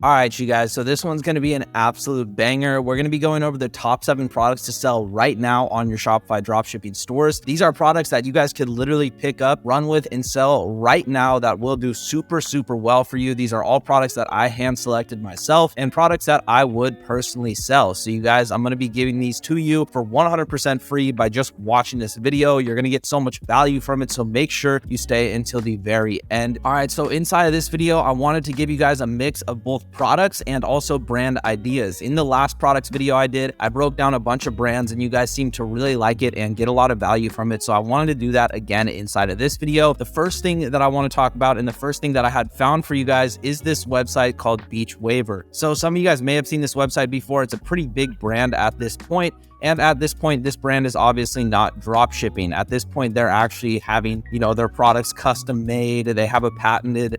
All right, you guys, so this one's going to be an absolute banger. We're going to be going over the top 7 products to sell right now on your Shopify dropshipping stores. These are products that you guys could literally pick up, run with, and sell right now that will do super, super well for you. These are all products that I hand selected myself and products that I would personally sell. So you guys, I'm going to be giving these to you for 100% free by just watching this video. You're going to get so much value from it, so make sure you stay until the very end. All right, so inside of this video, I wanted to give you guys a mix of both products and also brand ideas. In the last products video I did, I broke down a bunch of brands and you guys seem to really like it and get a lot of value from it. So I wanted to do that again inside of this video. The first thing that I want to talk about and the first thing that I had found for you guys is this website called Beachwaver. So some of you guys may have seen this website before. It's a pretty big brand at this point. And at this point, this brand is obviously not drop shipping. At this point, they're actually having, their products custom made. They have a patented,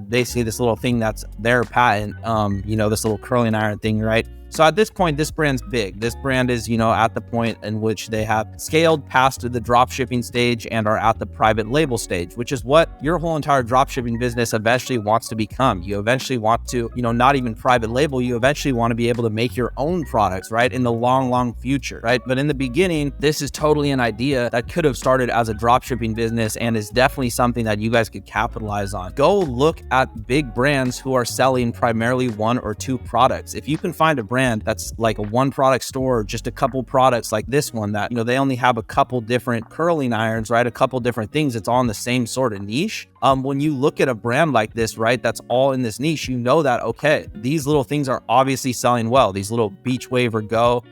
basically this little thing that's their patent, this little curling iron thing, right? So at this point, this brand's big. This brand is, at the point in which they have scaled past the drop shipping stage and are at the private label stage, which is what your whole entire drop shipping business eventually wants to become. You eventually want to, not even private label, you eventually want to be able to make your own products, right? In the long, long future, right? But in the beginning, this is totally an idea that could have started as a drop shipping business and is definitely something that you guys could capitalize on. Go look at big brands who are selling primarily 1 or 2 products. If you can find a brand that's like a 1 product store, just a couple products like this one that, they only have a couple different curling irons, right? A couple different things. It's all in the same sort of niche. When you look at a brand like this, right, that's all in this niche, that, okay, these little things are obviously selling well. These little Beachwaver Go,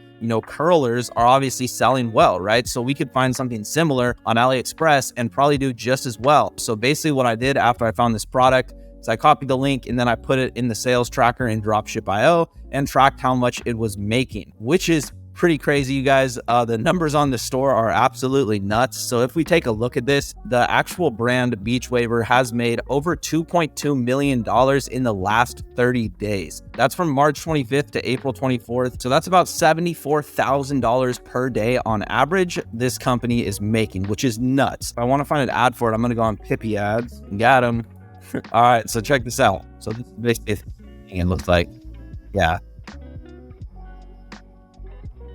curlers are obviously selling well, right? So we could find something similar on AliExpress and probably do just as well. So basically what I did after I found this product, so I copied the link and then I put it in the sales tracker in Dropship.io and tracked how much it was making, which is pretty crazy, you guys. The numbers on the store are absolutely nuts. So if we take a look at this, the actual brand Beachwaver has made over $2.2 million in the last 30 days. That's from March 25th to April 24th. So that's about $74,000 per day on average this company is making, which is nuts. If I want to find an ad for it, I'm going to go on Pippi ads. Got them. All right, so check this out. So this is basically it looks like. Yeah.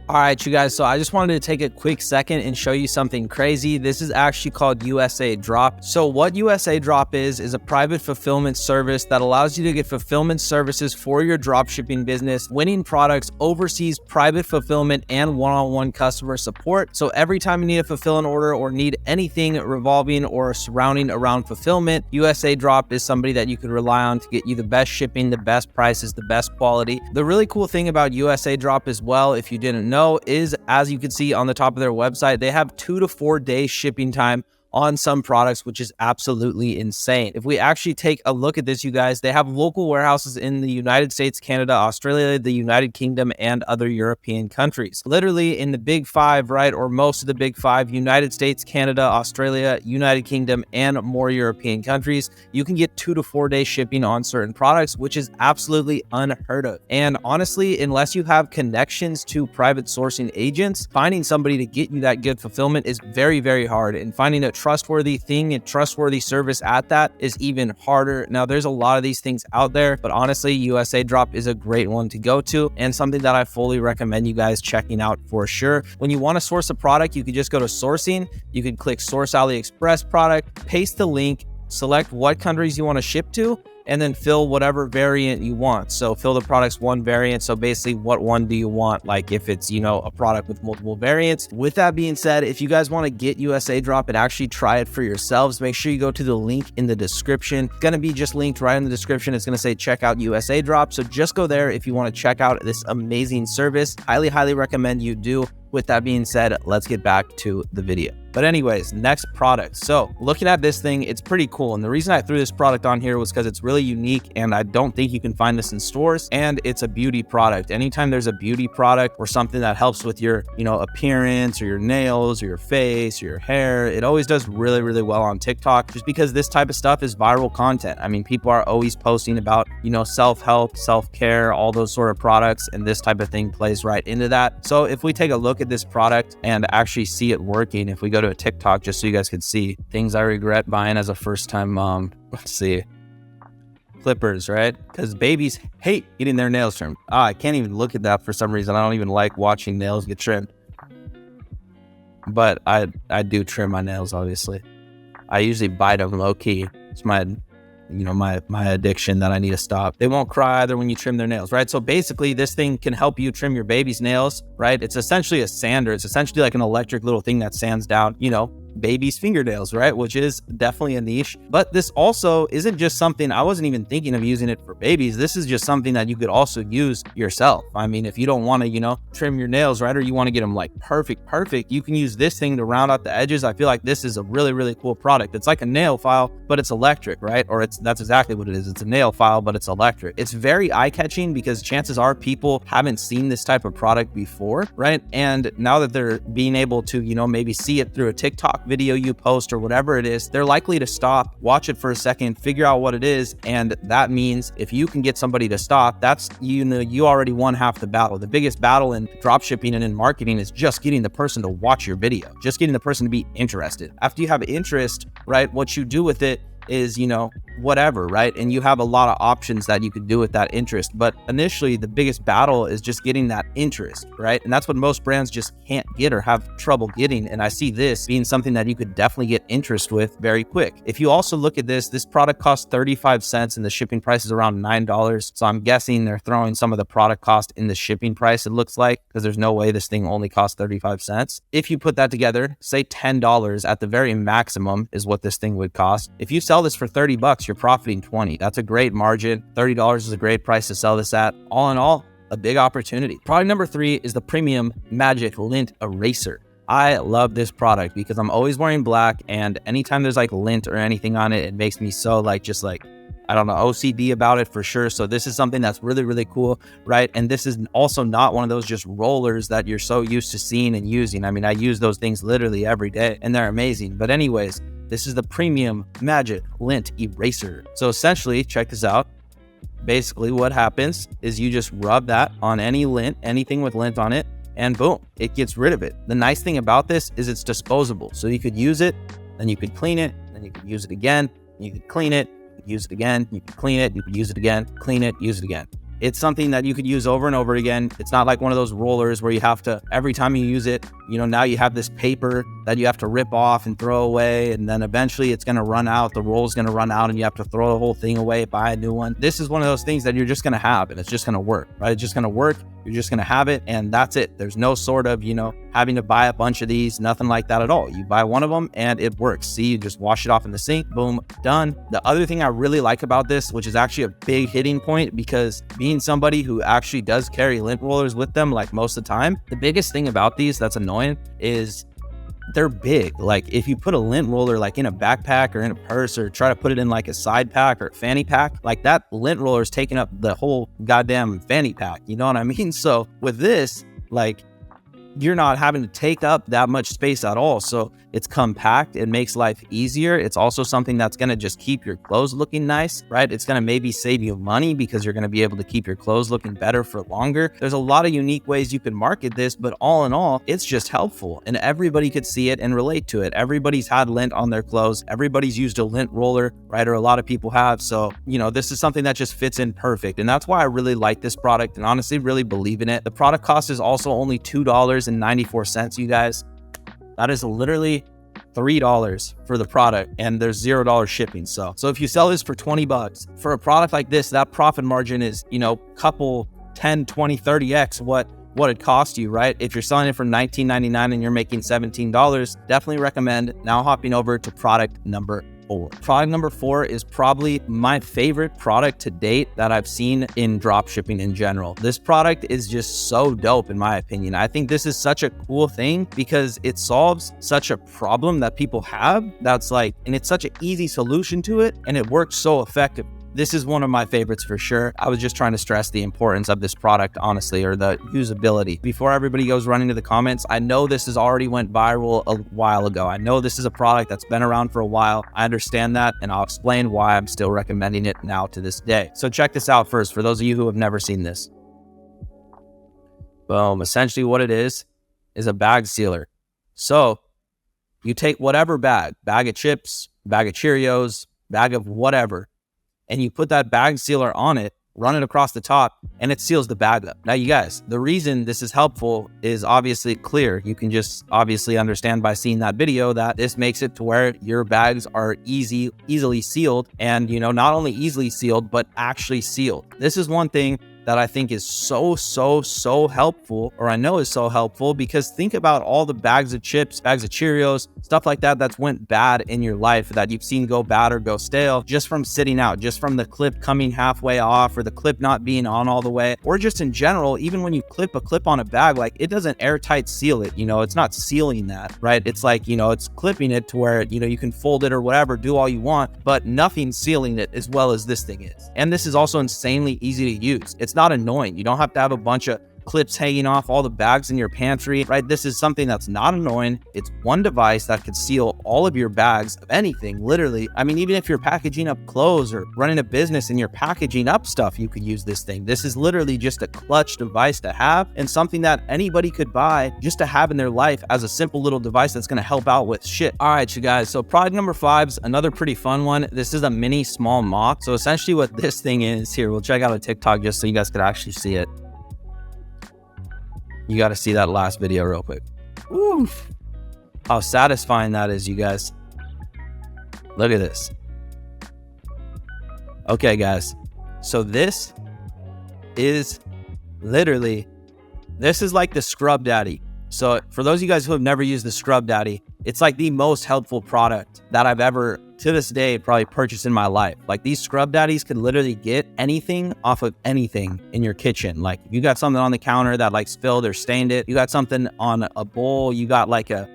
All right, you guys, so I just wanted to take a quick second and show you something crazy. This is actually called USA Drop. So what USA Drop is a private fulfillment service that allows you to get fulfillment services for your dropshipping business, winning products, overseas private fulfillment, and one-on-one customer support. So every time you need to fulfill an order or need anything revolving or surrounding around fulfillment, USA Drop is somebody that you could rely on to get you the best shipping, the best prices, the best quality. The really cool thing about USA Drop as well, if you didn't know, is, as you can see on the top of their website, they have 2 to 4 days shipping time on some products, which is absolutely insane. If we actually take a look at this, you guys, they have local warehouses in the United States, Canada, Australia, the United Kingdom, and other European countries. Literally in the big 5, right, or most of the big 5, United States, Canada, Australia, United Kingdom, and more European countries, you can get 2 to 4 day shipping on certain products, which is absolutely unheard of. And honestly, unless you have connections to private sourcing agents, finding somebody to get you that good fulfillment is very, very hard. And finding a trustworthy thing and trustworthy service at that is even harder. Now, there's a lot of these things out there, but honestly, USA Drop is a great one to go to and something that I fully recommend you guys checking out for sure. When you want to source a product, you can just go to sourcing. You can click source AliExpress product, paste the link, select what countries you want to ship to, and then fill whatever variant you want. So fill the product's one variant. So basically, what one do you want? Like if it's, a product with multiple variants. With that being said, if you guys want to get USA Drop and actually try it for yourselves, make sure you go to the link in the description. It's going to be just linked right in the description. It's going to say check out USA Drop. So just go there if you want to check out this amazing service. Highly, highly recommend you do. With that being said, let's get back to the video. But anyways, next product. So looking at this thing, it's pretty cool. And the reason I threw this product on here was because it's really unique and I don't think you can find this in stores, and it's a beauty product. Anytime there's a beauty product or something that helps with your, appearance or your nails or your face or your hair, it always does really, really well on TikTok just because this type of stuff is viral content. I mean, people are always posting about, self-help, self-care, all those sort of products, and this type of thing plays right into that. So if we take a look at this product and actually see it working, if we go to a TikTok, just so you guys can see things I regret buying as a first-time mom. Let's see. clippers, right? Because babies hate getting their nails trimmed. I can't even look at that for some reason. I don't even like watching nails get trimmed. But I do trim my nails, obviously. I usually bite them low key. It's my addiction that I need to stop. They won't cry either when you trim their nails, right? So basically this thing can help you trim your baby's nails, right? It's essentially a sander. It's essentially like an electric little thing that sands down, baby's fingernails, right? Which is definitely a niche. But this also isn't just something, I wasn't even thinking of using it for babies. This is just something that you could also use yourself. I mean, if you don't want to, trim your nails, right? Or you want to get them like perfect, you can use this thing to round out the edges. I feel like this is a really, really cool product. It's like a nail file, but it's electric, right? Or that's exactly what it is. It's a nail file, but it's electric. It's very eye-catching because chances are people haven't seen this type of product before, right? And now that they're being able to, maybe see it through a TikTok video you post or whatever it is, they're likely to stop, watch it for a second, figure out what it is. And that means if you can get somebody to stop, that's, you already won half the battle. The biggest battle in dropshipping and in marketing is just getting the person to watch your video, just getting the person to be interested. After you have interest, right, what you do with it is, whatever, right? And you have a lot of options that you could do with that interest. But initially, the biggest battle is just getting that interest, right? And that's what most brands just can't get or have trouble getting. And I see this being something that you could definitely get interest with very quick. If you also look at this product costs 35 cents and the shipping price is around $9. So I'm guessing they're throwing some of the product cost in the shipping price, it looks like, because there's no way this thing only costs 35 cents. If you put that together, say $10 at the very maximum is what this thing would cost. If you sell this for $30, you're profiting 20. That's a great margin. $30 is a great price to sell this at. All in all, a big opportunity. Product number 3 is the premium magic lint eraser. I love this product because I'm always wearing black, and anytime there's like lint or anything on it, it makes me so I don't know, OCD about it for sure. So this is something that's really, really cool, right? And this is also not one of those just rollers that you're so used to seeing and using. I mean, I use those things literally every day and they're amazing. But anyways, this is the premium magic lint eraser. So essentially, check this out. Basically what happens is you just rub that on any lint, anything with lint on it, and boom, it gets rid of it. The nice thing about this is it's disposable. So you could use it, then you could clean it, then you could use it again, you could clean it, use it again, you could clean it, you could use it again, clean it, use it again. It's something that you could use over and over again. It's not like one of those rollers where you have to, every time you use it, now you have this paper that you have to rip off and throw away. And then eventually it's going to run out. The roll's going to run out and you have to throw the whole thing away, buy a new one. This is one of those things that you're just going to have and it's just going to work, right? It's just going to work. You're just going to have it and that's it. There's no sort of, having to buy a bunch of these, nothing like that at all. You buy one of them and it works. See, you just wash it off in the sink, boom, done. The other thing I really like about this, which is actually a big hitting point, because being somebody who actually does carry lint rollers with them like most of the time, the biggest thing about these that's annoying is they're big. Like if you put a lint roller like in a backpack or in a purse or try to put it in like a side pack or a fanny pack, like that lint roller is taking up the whole goddamn fanny pack. You know what I mean? So with this, like, you're not having to take up that much space at all. So it's compact. It makes life easier. It's also something that's going to just keep your clothes looking nice, right? It's going to maybe save you money because you're going to be able to keep your clothes looking better for longer. There's a lot of unique ways you can market this, but all in all, it's just helpful and everybody could see it and relate to it. Everybody's had lint on their clothes. Everybody's used a lint roller, right? Or a lot of people have. So, this is something that just fits in perfect. And that's why I really like this product and honestly really believe in it. The product cost is also only $2.94, you guys. That is literally $3 for the product and there's $0 shipping. So if you sell this for $20 for a product like this, that profit margin is, couple 10, 20, 30x what it cost you, right? If you're selling it for $19.99 and you're making $17, definitely recommend. Now hopping over to product number 4. Product number 4 is probably my favorite product to date that I've seen in dropshipping in general. This product is just so dope in my opinion. I think this is such a cool thing because it solves such a problem that people have and it's such an easy solution to it and it works so effectively. This is one of my favorites for sure. I was just trying to stress the importance of this product, honestly, or the usability. Before everybody goes running to the comments, I know this has already went viral a while ago. I know this is a product that's been around for a while. I understand that, and I'll explain why I'm still recommending it now to this day. So check this out first, for those of you who have never seen this. Boom. Essentially what it is a bag sealer. So you take whatever bag of chips, bag of Cheerios, bag of whatever, and you put that bag sealer on it, run it across the top, and it seals the bag up. Now, you guys, the reason this is helpful is obviously clear. You can just obviously understand by seeing that video that this makes it to where your bags are easily sealed, and not only easily sealed, but actually sealed. This is one thing that I think is so helpful, or I know is so helpful, because think about all the bags of chips, bags of Cheerios, stuff like that that's went bad in your life, that you've seen go bad or go stale just from sitting out, just from the clip coming halfway off, or the clip not being on all the way, or just in general, even when you clip a clip on a bag, like it doesn't airtight seal it, it's not sealing that, right? It's like, it's clipping it to where, you can fold it or whatever, do all you want, but nothing's sealing it as well as this thing is. And this is also insanely easy to use. It's not annoying. You don't have to have a bunch of clips hanging off all the bags in your pantry, right? This is something that's not annoying. It's one device that could seal all of your bags of anything, literally. I mean, even if you're packaging up clothes or running a business and you're packaging up stuff, you could use this thing. This is literally just a clutch device to have, and something that anybody could buy just to have in their life as a simple little device that's going to help out with shit. All right, you guys. So product number 5 is another pretty fun one. This is a mini small mop. So essentially what this thing is here, we'll check out a TikTok just so you guys could actually see it. You got to see that last video real quick. Oof. How satisfying that is, you guys. Look at this. Okay, guys. So this is literally, this is like the Scrub Daddy. So for those of you guys who have never used the Scrub Daddy, it's like the most helpful product that I've ever, to this day, probably purchased in my life. Like, these Scrub Daddies could literally get anything off of anything in your kitchen. Like, if you got something on the counter that like spilled or stained it, you got something on a bowl, you got like a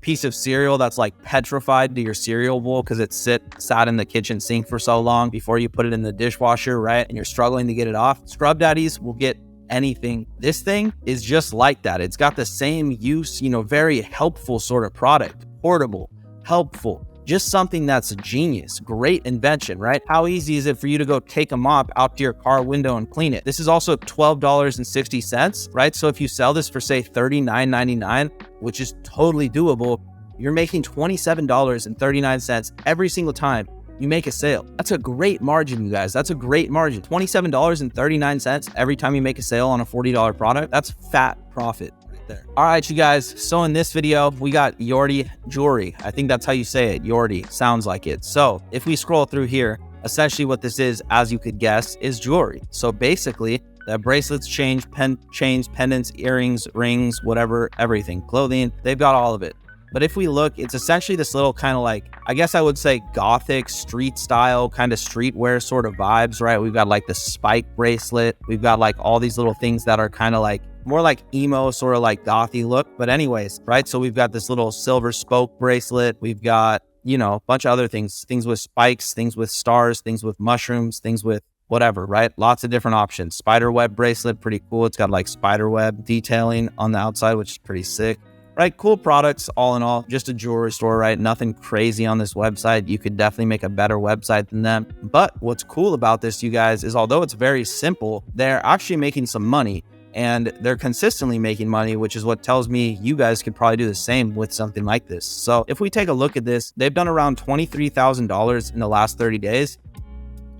piece of cereal that's like petrified to your cereal bowl because it sat in the kitchen sink for so long before you put it in the dishwasher, right? And you're struggling to get it off. Scrub Daddies will get anything. This thing is just like that. It's got the same use, very helpful sort of product. Portable, helpful, just something that's a genius, great invention, right? How easy is it for you to go take a mop out to your car window and clean it? This is also $12.60, right? So if you sell this for say $39.99, which is totally doable, you're making $27.39 every single time you make a sale. That's a great margin, you guys. That's a great margin. $27.39 every time you make a sale on a $40 product. That's fat profit right there. All right, you guys. So in this video, we got Jordy Jewelry. I think that's how you say it. Jordy sounds like it. So if we scroll through here, essentially what this is, as you could guess, is jewelry. So basically, the bracelets, chains, pendants, earrings, rings, whatever, everything, clothing, they've got all of it. But if we look, it's essentially this little kind of like, I guess I would say gothic street style, kind of streetwear sort of vibes, right? We've got like the spike bracelet. We've got like all these little things that are kind of like more like emo, sort of like gothy look. But anyways, right? So we've got this little silver spoke bracelet. We've got, a bunch of other things with spikes, things with stars, things with mushrooms, things with whatever, right? Lots of different options. Spider web bracelet, pretty cool. It's got like spider web detailing on the outside, which is pretty sick. Right, cool products all in all, just a jewelry store, right? Nothing crazy on this website. You could definitely make a better website than them. But what's cool about this, you guys, is although it's very simple, they're actually making some money, and they're consistently making money, which is what tells me you guys could probably do the same with something like this. So if we take a look at this, they've done around $23,000 in the last 30 days.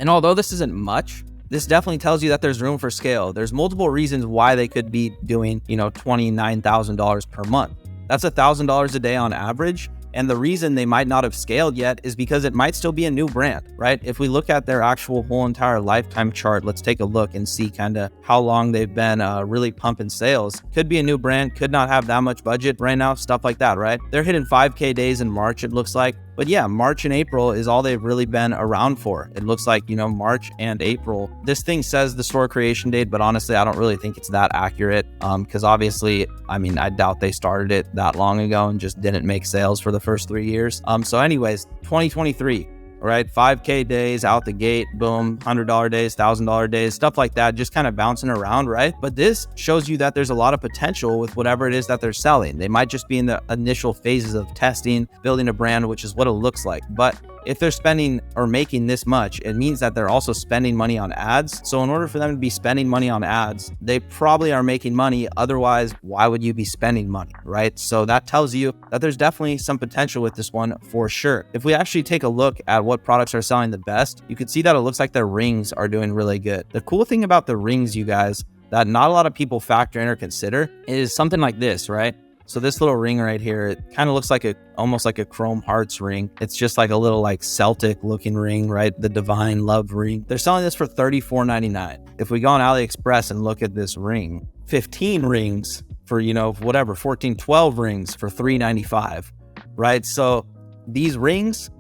And although this isn't much, this definitely tells you that there's room for scale. There's multiple reasons why they could be doing, $29,000 per month. That's $1,000 a day on average. And the reason they might not have scaled yet is because it might still be a new brand, right? If we look at their actual whole entire lifetime chart, let's take a look and see kind of how long they've been really pumping sales. Could be a new brand, could not have that much budget right now, stuff like that, right? They're hitting 5K days in March, it looks like. But yeah, March and April is all they've really been around for. It looks like, March and April. This thing says the store creation date, but honestly, I don't really think it's that accurate because obviously, I doubt they started it that long ago and just didn't make sales for the first 3 years. So anyways, 2023. Right, 5K days out the gate, boom, $100 days, $1,000 days, stuff like that, just kind of bouncing around, right? But this shows you that there's a lot of potential with whatever it is that they're selling. They might just be in the initial phases of testing, building a brand, which is what it looks like. But if they're spending or making this much, it means that they're also spending money on ads. So in order for them to be spending money on ads, they probably are making money. Otherwise, why would you be spending money, right? So that tells you that there's definitely some potential with this one for sure. If we actually take a look at what products are selling the best, you can see that it looks like their rings are doing really good. The cool thing about the rings, you guys, that not a lot of people factor in or consider is something like this, right? So this little ring right here, it kind of looks like almost like a chrome hearts ring. It's just like a little like Celtic looking ring, right? The divine love ring. They're selling this for $34.99. If we go on AliExpress and look at this ring, 15 rings for, 14, 12 rings for $3.95, right? So these rings,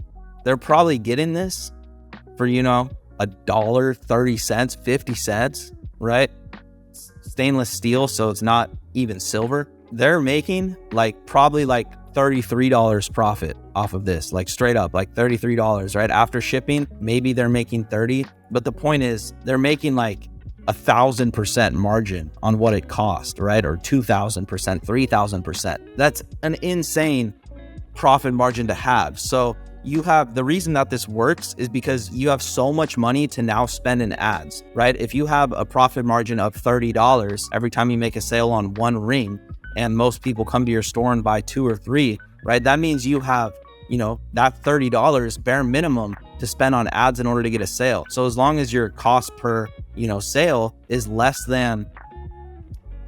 they're probably getting this for, $1.30, 50 cents, right? Stainless steel, so it's not even silver. They're making probably $33 profit off of this, straight up, $33, right? After shipping, maybe they're making 30, but the point is they're making 1,000% margin on what it cost, right? Or 2,000%, 3,000%. That's an insane profit margin to have. So you have the reason that this works is because you have so much money to now spend in ads, right? If you have a profit margin of $30 every time you make a sale on one ring, and most people come to your store and buy 2 or 3, right? That means you have, that $30 bare minimum to spend on ads in order to get a sale. So as long as your cost per, sale is less than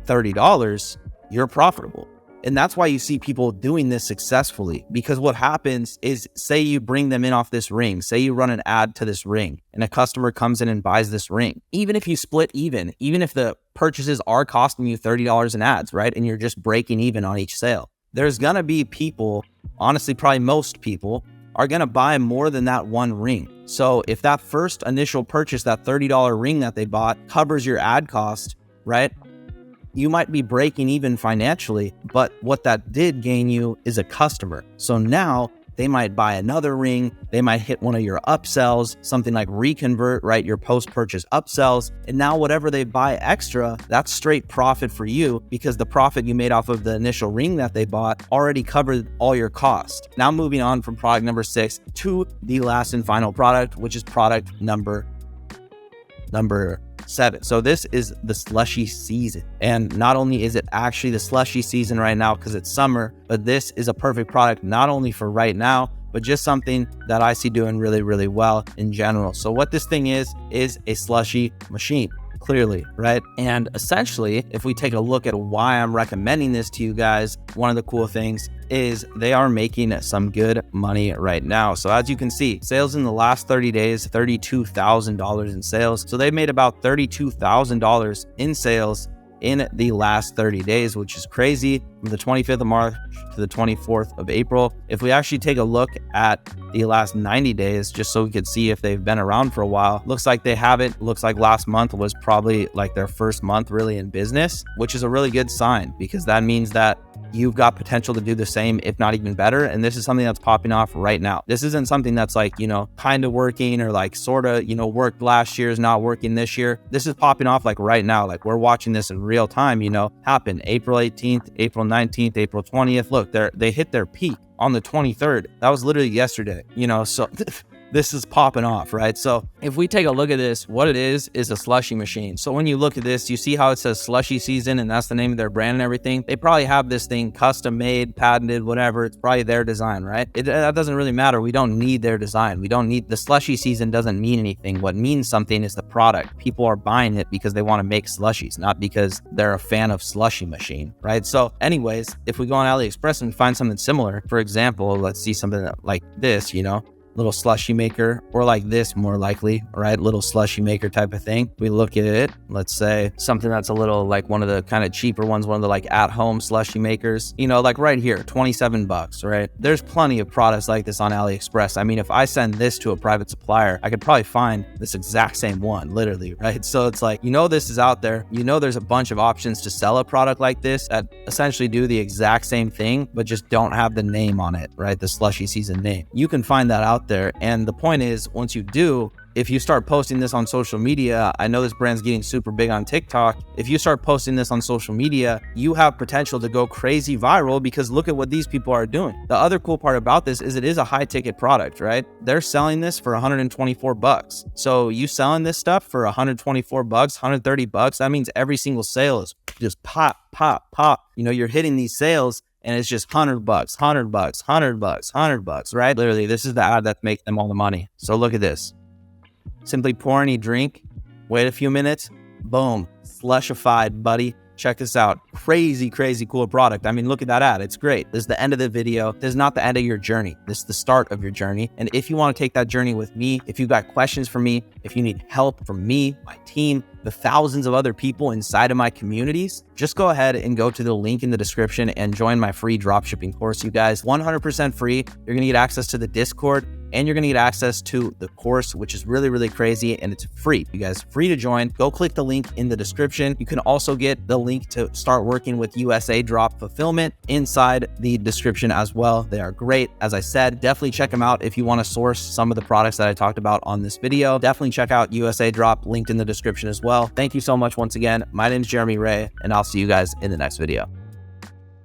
$30, you're profitable. And that's why you see people doing this successfully, because what happens is, say you bring them in off this ring, say you run an ad to this ring and a customer comes in and buys this ring. Even if you split even if the purchases are costing you $30 in ads, right? And you're just breaking even on each sale, there's gonna be people, honestly, probably most people are gonna buy more than that one ring. So if that first initial purchase, that $30 ring that they bought covers your ad cost, right? You might be breaking even financially, but what that did gain you is a customer. So now they might buy another ring, they might hit one of your upsells, something like reconvert, right? Your post-purchase upsells. And now whatever they buy extra, that's straight profit for you, because the profit you made off of the initial ring that they bought already covered all your cost. Now moving on from product number 6 to the last and final product, which is product number 7. So this is the slushy season. And not only is it actually the slushy season right now because it's summer, but this is a perfect product not only for right now, but just something that I see doing really, really well in general. So what this thing is a slushy machine, clearly, right? And essentially, if we take a look at why I'm recommending this to you guys, one of the cool things is they are making some good money right now. So as you can see, sales in the last 30 days, $32,000 in sales. So they made about $32,000 in sales in the last 30 days, which is crazy, from the 25th of March to the 24th of April. If we actually take a look at the last 90 days, just so we could see if they've been around for a while, looks like they haven't. Looks like last month was probably their first month really in business, which is a really good sign, because that means that you've got potential to do the same, if not even better. And this is something that's popping off right now. This isn't something that's kind of working or sort of, worked last year is not working this year. This is popping off right now. We're watching this in real time, happen April 18th, April 19th, April 20th. Look, they hit their peak on the 23rd. That was literally yesterday, so this is popping off, right? So if we take a look at this, what it is a slushy machine. So when you look at this, you see how it says slushy season, and that's the name of their brand and everything. They probably have this thing custom made, patented, whatever. It's probably their design, right? That doesn't really matter. We don't need their design. We don't need the slushy season. Doesn't mean anything. What means something is the product. People are buying it because they want to make slushies, not because they're a fan of Slushy Machine, right? So anyways, if we go on AliExpress and find something similar, for example, let's see something like this, little slushy maker, or like this more likely, right? Little slushy maker type of thing. We look at it, let's say something that's a little one of the kind of cheaper ones, one of the at-home slushy makers, right here, $27, right? There's plenty of products like this on AliExpress. I mean, if I send this to a private supplier, I could probably find this exact same one, literally, right? So it's this is out there. There's a bunch of options to sell a product like this that essentially do the exact same thing, but just don't have the name on it, right? The slushy season name. You can find that out there. And the point is, once you do, if you start posting this on social media, I know this brand's getting super big on TikTok. If you start posting this on social media, you have potential to go crazy viral because look at what these people are doing. The other cool part about this is it is a high ticket product, right? They're selling this for 124 bucks. So you selling this stuff for 124 bucks, 130 bucks, that means every single sale is just pop, pop, pop. You know, you're hitting these sales and it's just 100 bucks, 100 bucks, 100 bucks, 100 bucks, right? Literally, this is the ad that makes them all the money. So look at this. Simply pour any drink, wait a few minutes, boom, slushified, buddy. Check this out. Crazy, crazy cool product. I mean, look at that ad. It's great. This is the end of the video. This is not the end of your journey. This is the start of your journey. And if you want to take that journey with me, if you got questions for me, if you need help from me, my team, the thousands of other people inside of my communities, just go ahead and go to the link in the description and join my free dropshipping course, you guys. 100% free. You're going to get access to the Discord and you're going to get access to the course, which is really, really crazy. And it's free. You guys, free to join. Go click the link in the description. You can also get the link to start working with USA Drop Fulfillment inside the description as well. They are great. As I said, definitely check them out if you want to source some of the products that I talked about on this video. Definitely check out USA Drop, linked in the description as well. Thank you so much once again. My name is Jeremy Ray, and I'll see you guys in the next video.